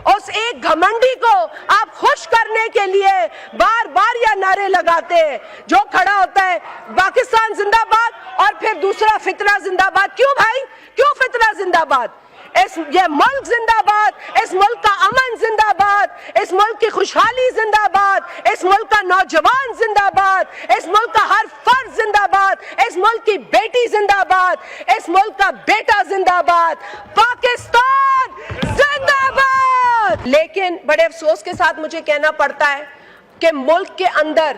उस एक घमंडी को आप खुश करने के लिए बार बार यह नारे लगाते हैं, जो खड़ा होता है पाकिस्तान जिंदाबाद और फिर दूसरा फितना जिंदाबाद। क्यों भाई, क्यों फितना जिंदाबाद? ये मुल्क जिंदाबाद, इस मुल्क का अमन जिंदाबाद, इस मुल्क की खुशहाली जिंदाबाद, इस मुल्क का नौजवान जिंदाबाद, इस मुल्क का हर फर्द जिंदाबाद, इस मुल्क की बेटी जिंदाबाद, इस मुल्क का बेटा जिंदाबाद, पाकिस्तान जिंदाबाद। लेकिन बड़े अफसोस के साथ मुझे कहना पड़ता है कि मुल्क के अंदर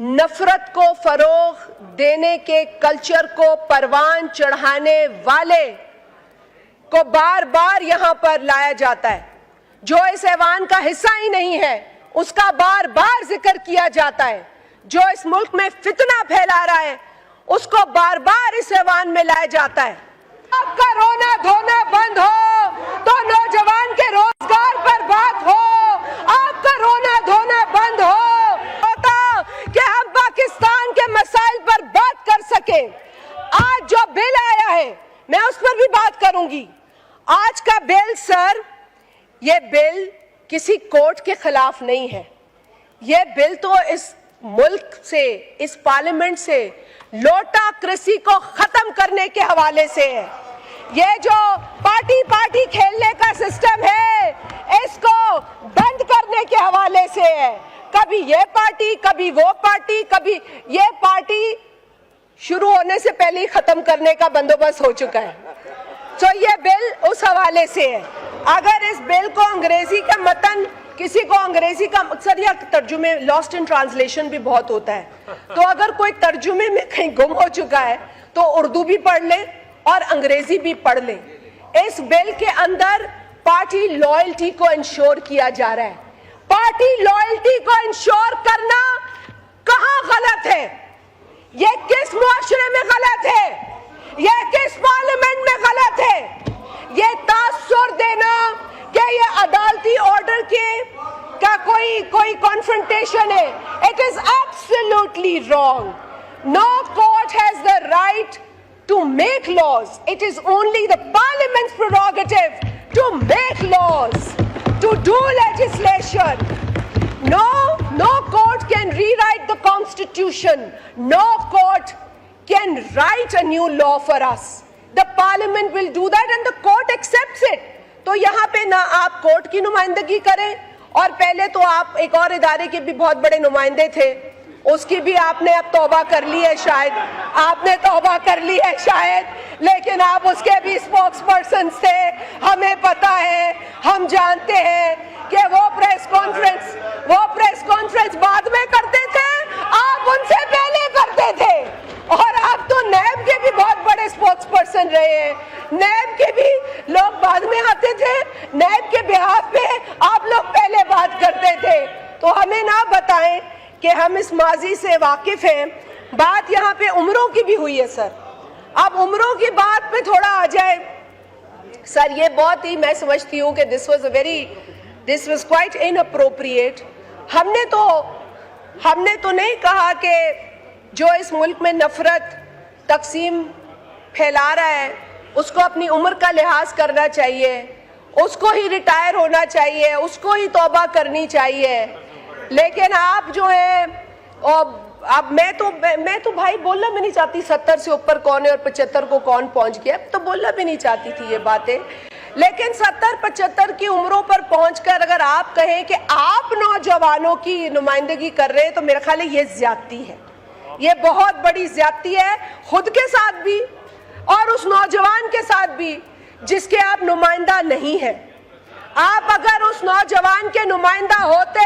नफरत को फरोग देने के कल्चर को परवान चढ़ाने वाले को बार बार यहां पर लाया जाता है। जो इस ऐवान का हिस्सा ही नहीं है उसका बार बार जिक्र किया जाता है। जो इस मुल्क में फितना फैला रहा है उसको बार बार इस ऐवान में लाया जाता है। आपका रोना धोना बंद हो तो नौजवान के रोजगार पर बात हो, आपका रोना धोना बंद हो कि हम पाकिस्तान के मसाइल पर बात कर सके। आज जो बिल आया है मैं उस पर भी बात करूंगी। आज का बिल सर, ये बिल किसी कोर्ट के खिलाफ नहीं है। ये बिल तो इस मुल्क से, इस पार्लियामेंट से लोटाक्रेसी को खत्म करने के हवाले से है। ये जो पार्टी पार्टी खेलने का सिस्टम है इसको बंद करने के हवाले से है। कभी ये पार्टी, कभी वो पार्टी, कभी ये पार्टी, शुरू होने से पहले ही खत्म करने का बंदोबस्त हो चुका है। तो ये बिल उस हवाले से है। अगर इस बिल को अंग्रेजी का मतन, किसी को अंग्रेजी का मकसद या तर्जुमे, लॉस्ट इन ट्रांसलेशन भी बहुत होता है, तो अगर कोई तर्जुमे में कहीं गुम हो चुका है तो उर्दू भी पढ़ ले और अंग्रेजी भी पढ़ ले। इस बिल के अंदर पार्टी लॉयल्टी को इंश्योर किया जा रहा है। पार्टी लॉयल्टी को इंश्योर करना कहां गलत है? ये किस मुआशरे में गलत है? ये किस पार्लियामेंट में गलत है? ये तासुर देना कि ये अदालती ऑर्डर के का कोई कॉन्फ्रंटेशन है, it is absolutely wrong. No court has the right to make laws. It is only the parliament's prerogative to make laws, to do legislation. No court can rewrite the constitution. No court can write a new law for us. The parliament will do that and the court accepts it. तो यहाँ पे ना आप court की नुमाइंदगी करें, और पहले तो आप एक और इदारे के भी बहुत बड़े नुमाइंदे थे, उसकी भी आपने अब तौबा कर ली है शायद, आपने तौबा कर ली है शायद, लेकिन आप उसके भी स्पोक्स पर्सन थे। हमें पता है, हम जानते हैं कि वो प्रेस कॉन्फ्रेंस बाद में करते थे, आप उनसे पहले करते थे। और आप तो नैब के भी बहुत बड़े स्पोक्स पर्सन रहे हैं, नैब के भी लोग बाद में आते थे, नैब के बिहाफ पे आप लोग पहले बात करते थे। तो हमें ना बताएं कि हम इस माजी से वाकिफ हैं। बात यहाँ पे उम्रों की भी हुई है सर, अब उम्रों की बात पे थोड़ा आ जाए सर। ये बहुत ही, मैं समझती हूँ कि दिस वाज क्वाइट इनअप्रोप्रिएट। हमने तो नहीं कहा कि जो इस मुल्क में नफरत तकसीम फैला रहा है उसको अपनी उम्र का लिहाज करना चाहिए, उसको ही रिटायर होना चाहिए, उसको ही तौबा करनी चाहिए। लेकिन आप जो है, अब मैं तो भाई बोलना भी नहीं चाहती 70 से ऊपर कौन है और 75 को कौन पहुंच गया, तो बोलना भी नहीं चाहती थी ये बातें। लेकिन 70-75 की उम्रों पर पहुंचकर अगर आप कहें कि आप नौजवानों की नुमाइंदगी कर रहे हैं तो मेरा ख्याल है ये ज्यादती है, ये बहुत बड़ी ज्यादती है, खुद के साथ भी और उस नौजवान के साथ भी जिसके आप नुमाइंदा नहीं है। आप अगर उस नौजवान के नुमाइंदा होते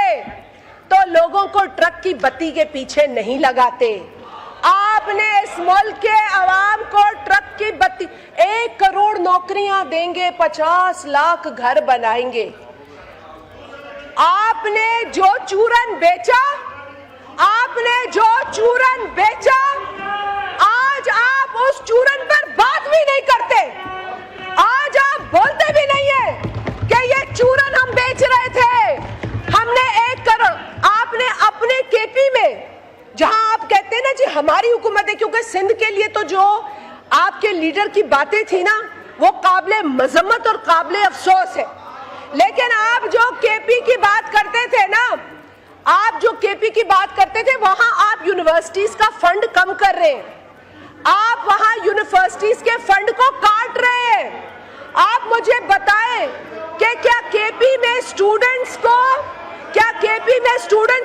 तो लोगों को ट्रक की बत्ती के पीछे नहीं लगाते। आपने इस मुल्क के अवाम को ट्रक की बत्ती, 1 करोड़ नौकरियां देंगे, 50 लाख घर बनाएंगे। आपने जो चूरन बेचा, आज आप उस चूरन पर बात भी नहीं करते। आज आप बोलते भी नहीं है कि ये चूरन हम बेच रहे थे, हमने 1 करोड़। आपने अपने केपी में, जहां आप कहते हैं ना जी हमारी हुकूमत है, क्योंकि सिंध के लिए तो जो आपके लीडर की बातें थी ना वो काबिले मजम्मत और काबिले अफसोस है। لیکن آپ جو کے پی کی بات کرتے تھے نا، آپ جو کے پی کی بات کرتے تھے، وہاں آپ یونیورسٹیز کا فنڈ کم کر رہے ہیں، آپ وہاں یونیورسٹیز کے فنڈ کو کاٹ رہے ہیں۔ آپ مجھے بتائیں کہ کیا کے پی میں اسٹوڈنٹس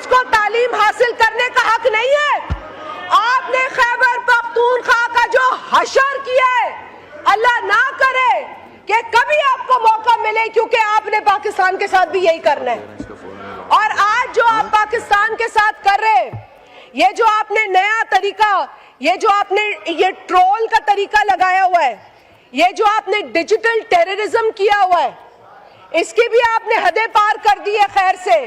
کو تعلیم حاصل کرنے کا حق نہیں ہے؟ آپ نے خیبر پختونخوا کا جو حشر کیا ہے، اللہ نہ کرے کہ کبھی آپ کو موقع ملے، کیونکہ آپ نے پاکستان کے ساتھ بھی یہی کرنا ہے۔ اور آج جو آپ پاکستان کے ساتھ کر رہے، یہ جو آپ نے نیا طریقہ، یہ جو آپ نے یہ ٹرول کا طریقہ لگایا ہوا ہے، یہ جو آپ نے ڈیجیٹل ٹیررزم کیا ہوا ہے، اس کی بھی آپ نے حدیں پار کر دی ہے خیر سے۔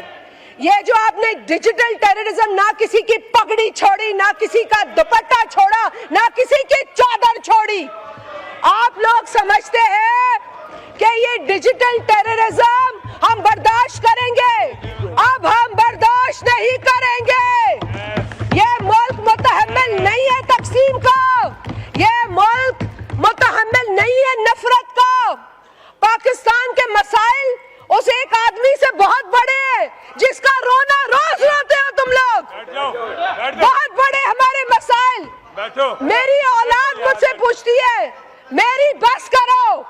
یہ جو آپ نے ڈیجیٹل ٹیررزم، نہ کسی کی پگڑی چھوڑی، نہ کسی کا دوپٹہ چھوڑا، نہ کسی کی چادر چھوڑی۔ آپ لوگ سمجھتے ہیں کہ یہ ڈیجیٹل ٹیررزم ہم برداشت کریں گے؟ اب ہم برداشت نہیں کریں گے۔ یہ ملک متحمل نہیں ہے تقسیم کا، یہ ملک متحمل نہیں ہے نفرت کا۔ پاکستان کے مسائل اس ایک آدمی سے بہت بڑے ہیں جس کا رونا روز روتے ہو تم لوگ۔ بہت بڑے ہمارے مسائل۔ میری اولاد مجھ سے پوچھتی ہے، میری بس کرو،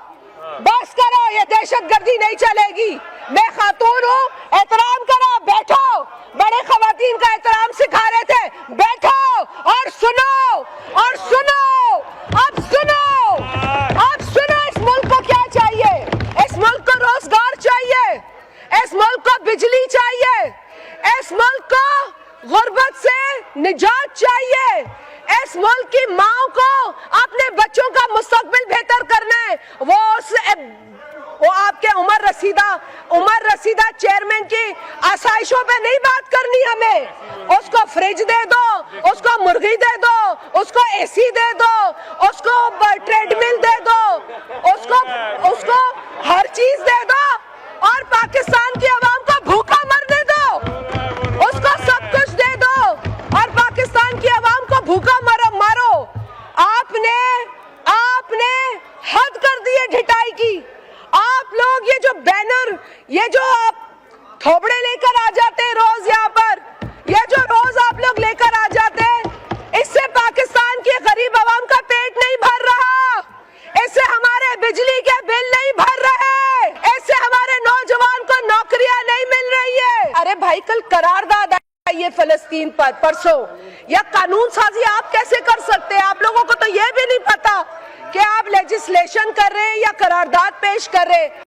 یہ دہشت گردی نہیں چلے گی۔ میں خاتون ہوں، احترام کرو، بیٹھو۔ بڑے خواتین کا احترام سکھا رہے تھے، بیٹھو اور سنو، اور سنو، اب سنو، اب سنو۔ اس ملک کو کیا چاہیے؟ اس ملک کو روزگار چاہیے، اس ملک کو بجلی چاہیے، اس ملک کو غربت سے نجات چاہیے، اس ملک کی ماں کو اپنے بچوں کا مستقبل بہتر کرنا ہے۔ وہ آپ کے عمر رسیدہ چیئرمین کی آسائشوں پہ نہیں بات کرنی ہمیں۔ اس کو فریج دے دو، اس کو مرغی دے دو، اس کو اے سی دے دو، اس کو ٹریڈ مل دے دو، اس کو ہر چیز دے دو، اور پاکستان کی عوام کو بھوکا مرنے دو۔ اس کو سب کچھ دے دو اور پاکستان کی عوام کو بھوکا مارو۔ آپ نے حد کر دی ہے ڈھٹائی کی۔ آپ لوگ یہ جو بینر، یہ جو آپ تھوبڑے لے کر آ جاتے ہیں روز یہاں پر، یہ جو روز آپ لوگ لے کر آ جاتے ہیں، اس سے پاکستان کی غریب عوام کا پیٹ نہیں بھر رہا، اس سے ہمارے بجلی کے بل نہیں بھر رہے، اس سے ہمارے نوجوان کو نوکریاں نہیں مل رہی ہے۔ ارے بھائی، کل قرارداد آئی ہے فلسطین پر، پرسوں، یا قانون سازی آپ کیسے کر سکتے ہیں؟ آپ لوگوں کو تو یہ بھی نہیں پتا کہ آپ لیجسلیشن کر رہے ہیں یا قرارداد پیش کر رہے ہیں۔